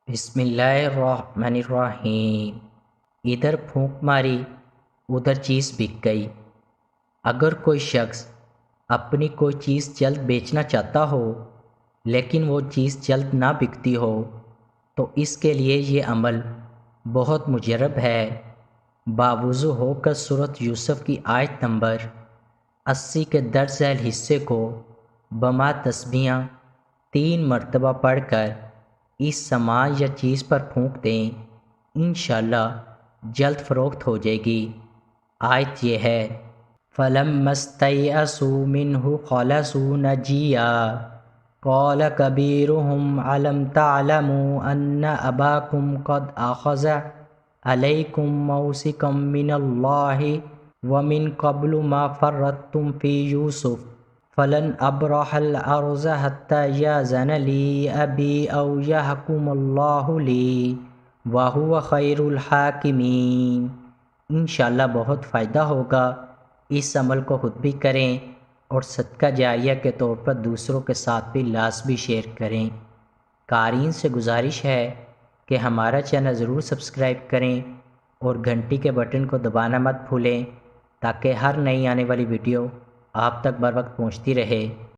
بسم اللہ الرحمن الرحیم۔ ادھر پھونک ماری ادھر چیز بک گئی۔ اگر کوئی شخص اپنی کوئی چیز جلد بیچنا چاہتا ہو لیکن وہ چیز جلد نہ بکتی ہو تو اس کے لیے یہ عمل بہت مجرب ہے۔ باوضو ہو کر سورۃ یوسف کی آیت نمبر 80 کے درج ذیل حصے کو بما تسبیحاں 3 مرتبہ پڑھ کر اس سامان یا چیز پر پھونک دیں، انشاءاللہ جلد فروخت ہو جائے گی۔ آیت یہ ہے فَلَمَّا اسْتَيْأَسُوا مِنْهُ خَلَصُوا نَجِيًّا قَالَ كَبِيرُهُمْ أَلَمْ تَعْلَمُوا أَنَّ أَبَاكُمْ قَدْ أَخَذَ عَلَيْكُمْ مَوْثِقًا مِّنَ اللَّهِ وَمِن قَبْلُ مَا فَرَّطتُمْ فِي يُوسُفَ فَلَنْ أَبْرَحَ الْأَرْضَ حَتَّى يَأْذَنَ لِي أَبِي أَوْ يَحْكُمَ اللَّهُ لِي وَهُوَ خَيْرُ الْحَاكِمِينَ۔ انشاءاللہ بہت فائدہ ہوگا۔ اس عمل کو خود بھی کریں اور صدقہ جاریہ کے طور پر دوسروں کے ساتھ بھی لازمی شیئر کریں۔ قارئین سے گزارش ہے کہ ہمارا چینل ضرور سبسکرائب کریں اور گھنٹی کے بٹن کو دبانا مت بھولیں تاکہ ہر نئی آنے والی ویڈیو آپ تک بر وقت پہنچتی رہے۔